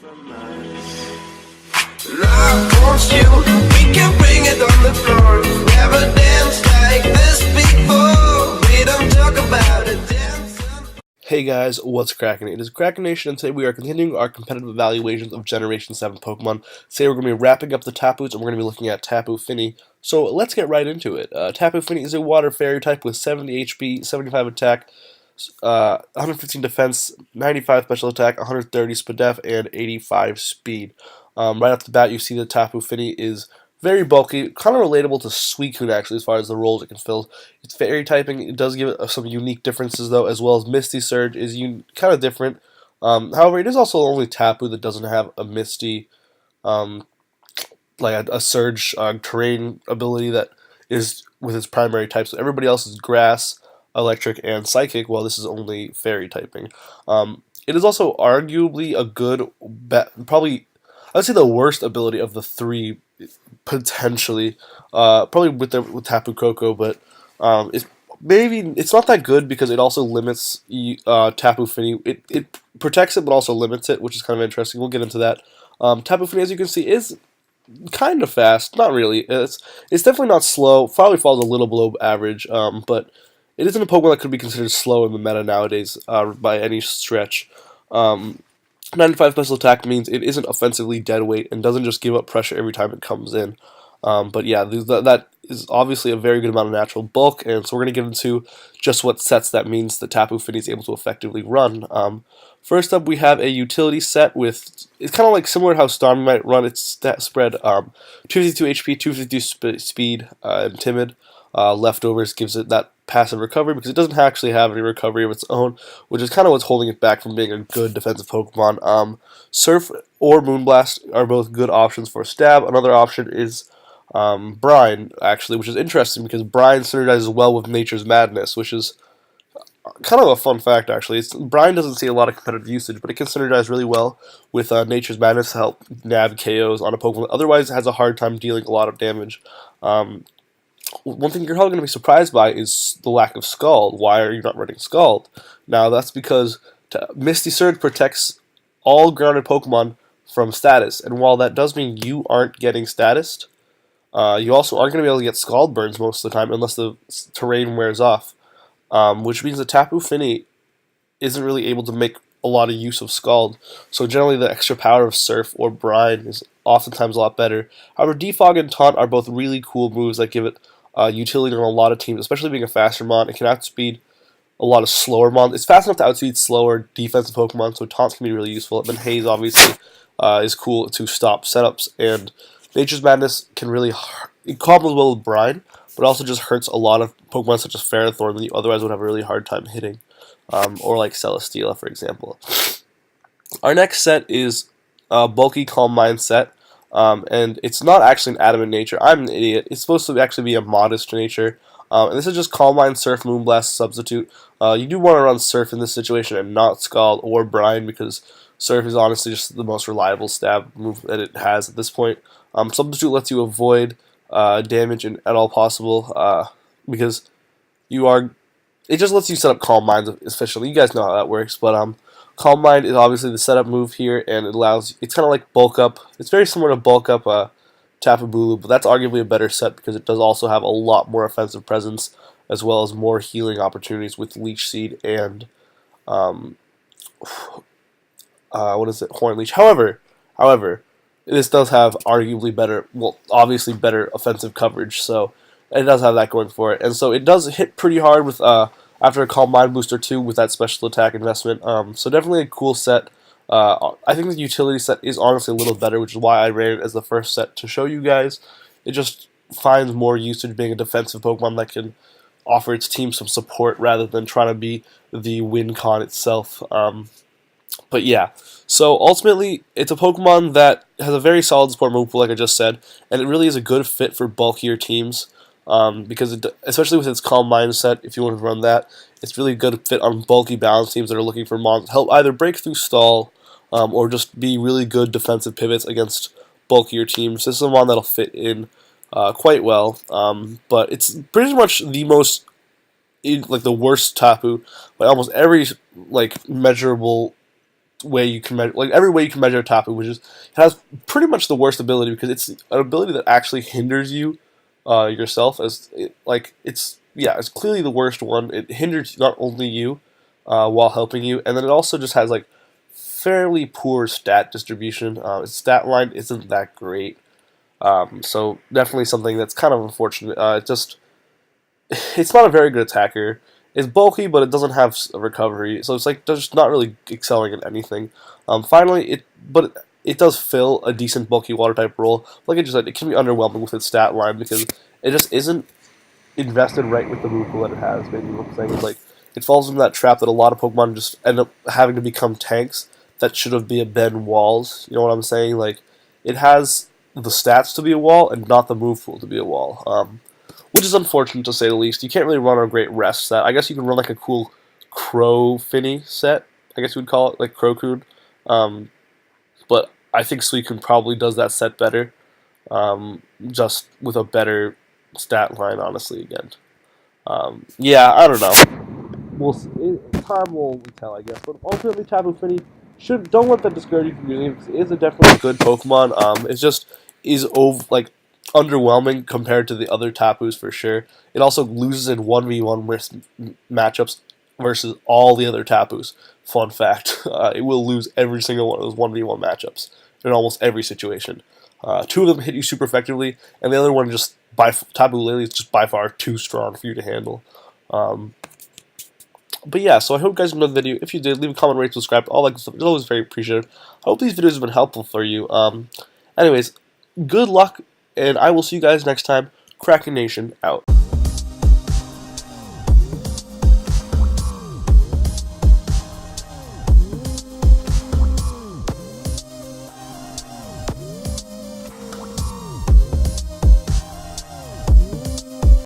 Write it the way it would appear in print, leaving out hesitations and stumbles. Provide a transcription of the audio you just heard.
Love wants you, we can bring it on the floor. Never danced like this before. We don't talk about it. Hey guys, what's cracking? It is Krakenatin, and today we are continuing our competitive evaluations of Generation 7 Pokemon. Today we're going to be wrapping up the Tapus, and we're going to be looking at Tapu Fini. So let's get right into it. Tapu Fini is a water fairy type with 70 HP, 75 attack, 115 defense, 95 special attack, 130 SPDEF, and 85 speed. Right off the bat, you see that Tapu Fini is very bulky, kind of relatable to Suicune actually as far as the roles it can fill. It's fairy typing, it does give it some unique differences though, as well as Misty Surge is kind of different. However, it is also only Tapu that doesn't have a Misty, like a Surge terrain ability that is with its primary type. So everybody else is Grass, Electric, and Psychic, while this is only fairy typing. It is also arguably a good, probably, I'd say the worst ability of the three, potentially, probably with Tapu Koko, but it's not that good because it also limits Tapu Fini. It protects it, but also limits it, which is kind of interesting. We'll get into that. Tapu Fini, as you can see, is kind of fast. Not really. It's definitely not slow. Probably falls a little below average, but it isn't a Pokemon that could be considered slow in the meta nowadays by any stretch. 95 special attack means it isn't offensively dead weight and doesn't just give up pressure every time it comes in. But yeah, that is obviously a very good amount of natural bulk, and so we're going to get into just what sets that means that Tapu Fini is able to effectively run. First up, we have a utility set with, it's kind of like similar to how Starmie might run its stat spread, 252 HP, 252 speed, and Timid. Leftovers gives it that passive recovery because it doesn't actually have any recovery of its own, which is kind of what's holding it back from being a good defensive Pokemon. Surf or Moonblast are both good options for Stab. Another option is Brine, actually, which is interesting because Brine synergizes well with Nature's Madness, which is kind of a fun fact, actually. Brine doesn't see a lot of competitive usage, but it can synergize really well with Nature's Madness to help nab KOs on a Pokemon that otherwise has a hard time dealing a lot of damage. One thing you're probably going to be surprised by is the lack of Scald. Why are you not running Scald? Now, that's because Misty Surge protects all grounded Pokemon from status, and while that does mean you aren't getting statused, you also aren't going to be able to get Scald burns most of the time unless the terrain wears off, which means that Tapu Fini isn't really able to make a lot of use of Scald, so generally the extra power of Surf or Brine is oftentimes a lot better. However, Defog and Taunt are both really cool moves that give it utility on a lot of teams, especially being a faster mon. It can outspeed a lot of slower mon. It's fast enough to outspeed slower defensive Pokemon, so Taunts can be really useful. And then Haze, obviously, is cool to stop setups. And Nature's Madness can really, it combos well with Brine, but also just hurts a lot of Pokemon such as Ferrothorn that you otherwise would have a really hard time hitting. Or like Celesteela, for example. Our next set is Bulky Calm Mind set. And it's not actually an adamant nature. I'm an idiot. It's supposed to actually be a modest nature. And this is just Calm Mind, Surf, Moonblast substitute. You do want to run Surf in this situation and not Scald or Brine because Surf is honestly just the most reliable stab move that it has at this point. Substitute lets you avoid damage at all possible because it just lets you set up Calm Minds efficiently. You guys know how that works, but Calm Mind is obviously the setup move here, and it's kind of like Bulk Up. It's very similar to Bulk Up Tapu Bulu, but that's arguably a better set because it does also have a lot more offensive presence as well as more healing opportunities with Leech Seed and Horn Leech. However, this does have arguably better, well, obviously better offensive coverage, so it does have that going for it, and so it does hit pretty hard with after a Calm Mind booster too with that special attack investment. So definitely a cool set. I think the utility set is honestly a little better, which is why I ran it as the first set to show you guys. It just finds more usage being a defensive Pokemon that can offer its team some support rather than trying to be the win con itself. But yeah, so ultimately it's a Pokemon that has a very solid support move pool, like I just said, and it really is a good fit for bulkier teams. Because especially with its Calm Mind set, if you want to run that, it's really a good fit on bulky balance teams that are looking for mons to help either break through stall or just be really good defensive pivots against bulkier teams. This is one that'll fit in quite well, but it's pretty much the most, like the worst Tapu by almost every like measurable way you can measure, like every way you can measure a Tapu, which is, it has pretty much the worst ability because it's an ability that actually hinders you yourself. It's clearly the worst one. It hinders not only you while helping you, and then it also just has like fairly poor stat distribution. Its stat line isn't that great, so definitely something that's kind of unfortunate. It's not a very good attacker. It's bulky, but it doesn't have a recovery, so it's like just not really excelling in anything. Finally, it does fill a decent bulky water type role. Like I just said, it can be underwhelming with its stat line because it just isn't invested right with the move pool that it has. Basically, what I'm saying is like it falls into that trap that a lot of Pokemon just end up having to become tanks that should have been walls. You know what I'm saying? Like it has the stats to be a wall and not the move pool to be a wall. Which is unfortunate to say the least. You can't really run a great rest set. I guess you can run like a cool Crow Fini set, I guess you would call it, like Crocoon. But I think Suicune probably does that set better, just with a better stat line, honestly, again. Yeah, I don't know. Time will tell, I guess. But ultimately, Tapu Fini don't let that discourage you from using it because it is a definitely good Pokemon. It's just is underwhelming compared to the other Tapus for sure. It also loses in 1v1 matchups versus all the other Tapus. Fun fact: it will lose every single one of those 1v1 matchups in almost every situation. Two of them hit you super effectively, and the other one Tapu Lele is just by far too strong for you to handle. But yeah, so I hope you guys enjoyed the video. If you did, leave a comment, rate, subscribe, all that good stuff. It's always very appreciated. I hope these videos have been helpful for you. Anyways, good luck, and I will see you guys next time. Krakenatin out.